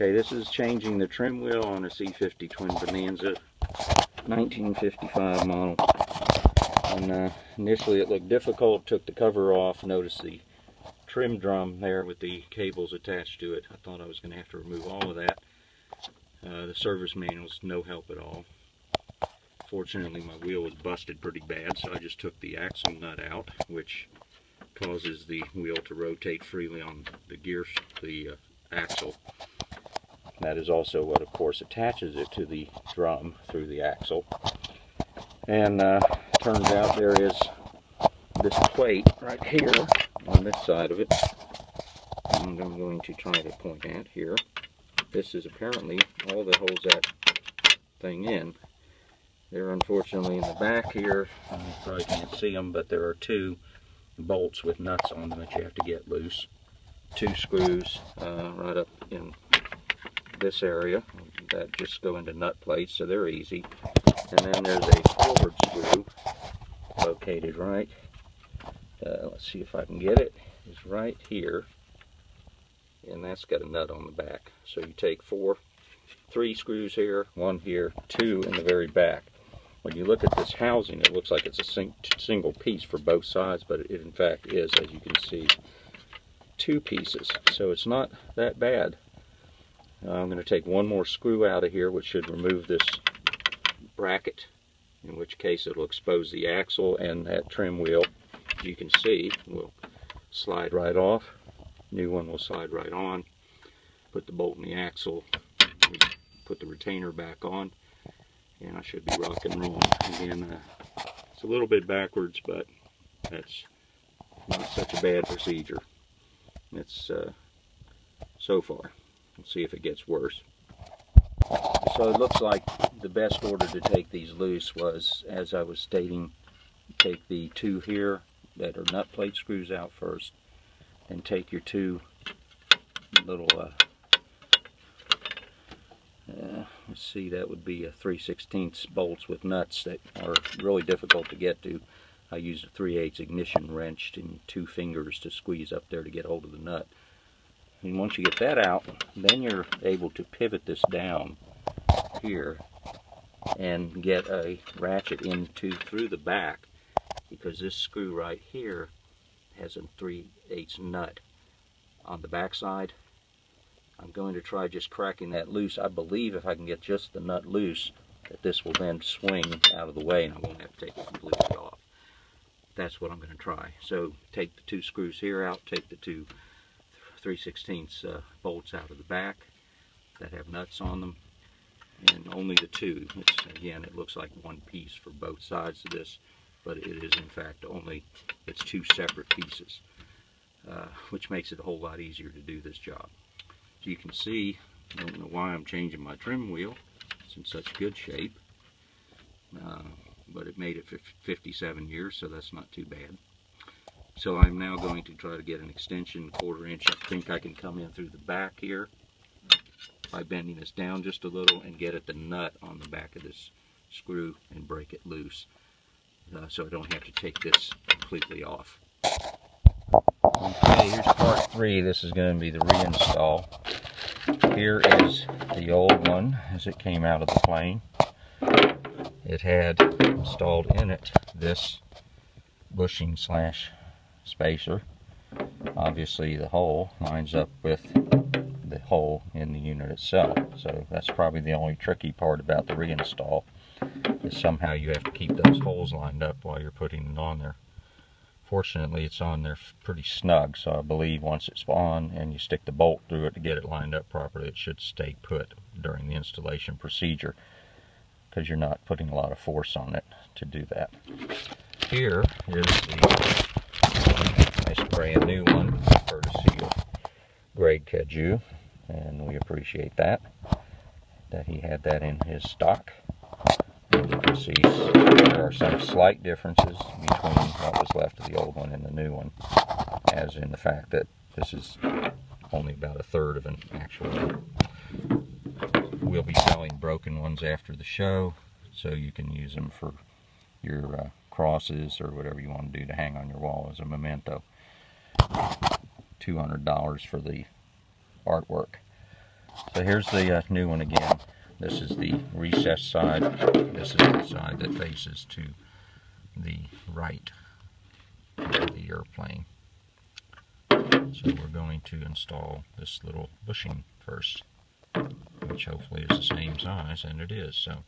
Okay, this is changing the trim wheel on a C50 Twin Bonanza 1955 model. And initially it looked difficult. Took the cover off. Noticed the trim drum there with the cables attached to it. I thought I was going to have to remove all of that. The service manual's no help at all. Fortunately, my wheel was busted pretty bad, so I just took the axle nut out, which causes the wheel to rotate freely on the axle. That is also what, of course, attaches it to the drum through the axle. And turns out there is this plate right here on this side of it, and I'm going to try to point at here. This is apparently all that holds that thing in. They're unfortunately in the back here. You probably can't see them, but there are two bolts with nuts on them that you have to get loose. Two screws right up in this area that just go into nut plates, so they're easy. And then there's a forward screw located right, let's see if I can get it, it's right here, and that's got a nut on the back. So you take three screws here, one here, two in the very back. When you look at this housing, it looks like it's a single piece for both sides, but it in fact is, as you can see, two pieces. So it's not that bad. I'm going to take one more screw out of here, which should remove this bracket, in which case it will expose the axle, and that trim wheel, as you can see, will slide right off. New one will slide right on. Put the bolt in the axle, put the retainer back on, and I should be rock and rolling. Again, it's a little bit backwards, but that's not such a bad procedure. It's so far. We'll see if it gets worse. So it looks like the best order to take these loose was, as I was stating, take the two here that are nut plate screws out first, and take your two little let's see, that would be a 3/16 bolts with nuts that are really difficult to get to. I used a 3/8 ignition wrench and two fingers to squeeze up there to get hold of the nut. And once you get that out, then you're able to pivot this down here and get a ratchet through the back, because this screw right here has a 3/8 nut on the back side. I'm going to try just cracking that loose. I believe if I can get just the nut loose, that this will then swing out of the way and I won't have to take it completely off. That's what I'm going to try. So take the two screws here out, take the two 3/16 bolts out of the back that have nuts on them, and only the two. Again, it looks like one piece for both sides of this, but it is in fact it's two separate pieces, which makes it a whole lot easier to do this job. As you can see, I don't know why I'm changing my trim wheel. It's in such good shape, but it made it for 57 years, so that's not too bad. So I'm now going to try to get an extension 1/4 inch. I think I can come in through the back here by bending this down just a little and get at the nut on the back of this screw and break it loose, so I don't have to take this completely off. Okay, here's part 3. This is going to be the reinstall. Here is the old one as it came out of the plane. It had installed in it this bushing / spacer. Obviously the hole lines up with the hole in the unit itself, so that's probably the only tricky part about the reinstall, is somehow you have to keep those holes lined up while you're putting it on there. Fortunately, it's on there pretty snug, so I believe once it's on and you stick the bolt through it to get it lined up properly, it should stay put during the installation procedure, because you're not putting a lot of force on it to do that. Here is the nice brand new one, courtesy of Greg Caju, and we appreciate that he had that in his stock. And you can see there are some slight differences between what was left of the old one and the new one, as in the fact that this is only about 1/3 of an actual one. We'll be selling broken ones after the show, so you can use them for your crosses or whatever you want to do to hang on your wall as a memento. $200 for the artwork. So here's the new one again. This is the recessed side. This is the side that faces to the right of the airplane. So we're going to install this little bushing first, which hopefully is the same size, and it is. So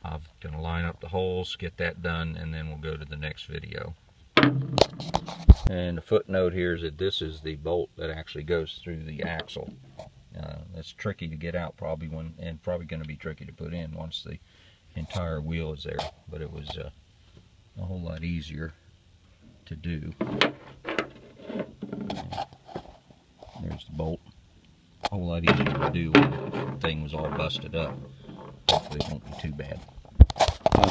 I'm going to line up the holes, get that done, and then we'll go to the next video. And the footnote here is that this is the bolt that actually goes through the axle. That's tricky to get out probably and probably going to be tricky to put in once the entire wheel is there, but it was a whole lot easier to do. There's the bolt. A whole lot easier to do when the thing was all busted up. Hopefully it won't be too bad.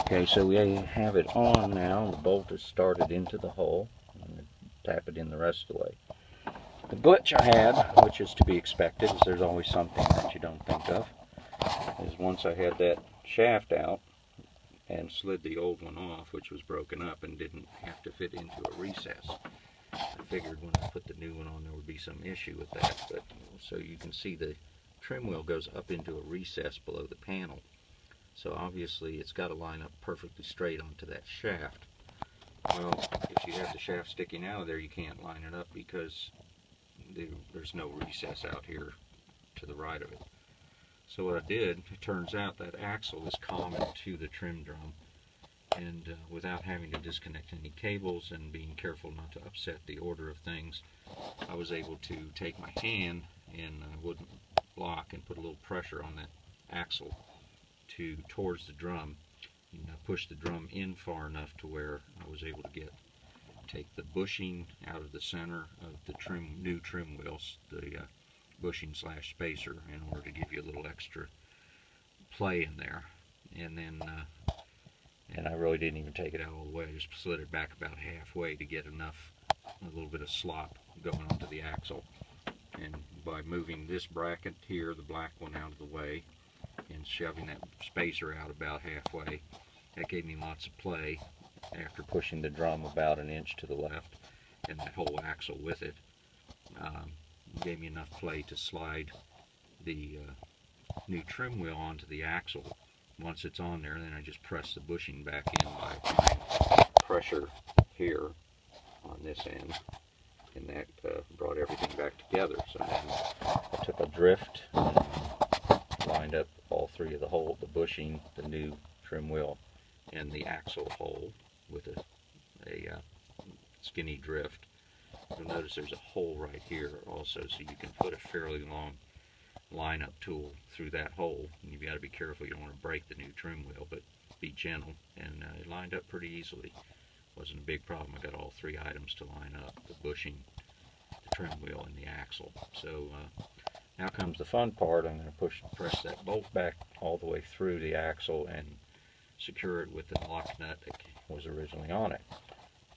Okay, so we have it on now. The bolt is started into the hole. I'm going to tap it in the rest of the way. The glitch I had, which is to be expected, is there's always something that you don't think of, is once I had that shaft out and slid the old one off, which was broken up and didn't have to fit into a recess. I figured when I put the new one on there would be some issue with that, but so you can see the trim wheel goes up into a recess below the panel. So obviously it's got to line up perfectly straight onto that shaft. Well, if you have the shaft sticking out of there, you can't line it up because there's no recess out here to the right of it. So what I did, it turns out that axle is common to the trim drum, and without having to disconnect any cables and being careful not to upset the order of things, I was able to take my hand and wooden block and put a little pressure on that axle towards the drum, and push the drum in far enough to where I was able to take the bushing out of the center of the new trim wheels, the bushing slash spacer, in order to give you a little extra play in there. And then and I really didn't even take it out all the way. I just slid it back about halfway to get a little bit of slop going onto the axle. And by moving this bracket here, the black one, out of the way, and shoving that spacer out about halfway, that gave me lots of play after pushing the drum about an inch to the left, and that whole axle with it. Gave me enough play to slide the new trim wheel onto the axle. Once it's on there, then I just press the bushing back in by applying pressure here on this end, and that brought everything back together. So then I took a drift and lined up all three of the holes, the bushing, the new trim wheel, and the axle hole with a skinny drift. You'll notice there's a hole right here also, so you can put a fairly long line-up tool through that hole. And you've got to be careful, you don't want to break the new trim wheel, but be gentle. And it lined up pretty easily. Wasn't a big problem. I got all three items to line up: the bushing, the trim wheel, and the axle. So now comes the fun part. I'm going to press that bolt back all the way through the axle and secure it with the lock nut that was originally on it.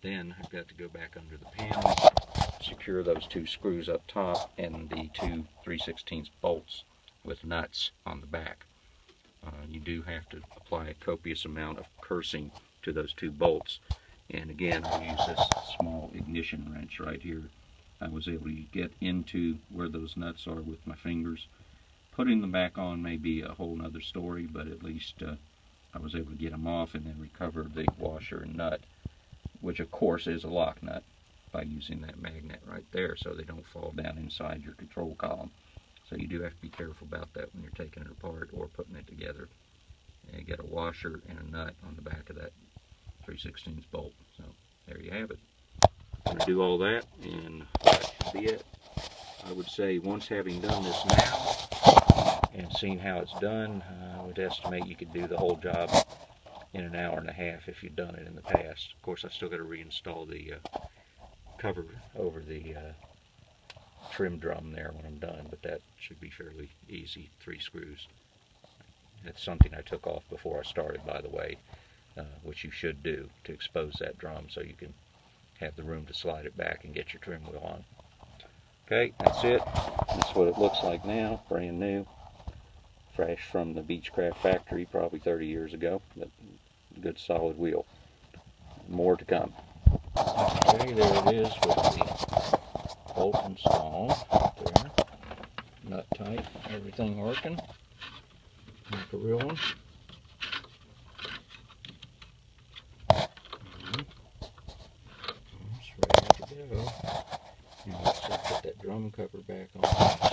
Then I've got to go back under the panel, secure those two screws up top and the two 3/16 bolts with nuts on the back. You do have to apply a copious amount of cursing to those two bolts. And again, I use this small ignition wrench right here. I was able to get into where those nuts are with my fingers. Putting them back on may be a whole nother story, but at least I was able to get them off and then recover the washer and nut, which of course is a lock nut, by using that magnet right there so they don't fall down inside your control column. So you do have to be careful about that when you're taking it apart or putting it together. And you get a washer and a nut on the back of that 3/16 bolt. So there you have it. I'm going to do all that, and that should be it. I would say once having done this now and seen how it's done, I would estimate you could do the whole job in an hour and a half if you've done it in the past. Of course, I've still got to reinstall the cover over the trim drum there when I'm done, but that should be fairly easy. 3 screws. That's something I took off before I started, by the way, which you should do to expose that drum so you can have the room to slide it back and get your trim wheel on. Okay, that's it. That's what it looks like now, brand new. Fresh from the Beechcraft factory probably 30 years ago, but good solid wheel. More to come. Okay, there it is with the bolt installed there, nut tight. Everything working like a real one. It's ready to go. And let's just put that drum cover back on.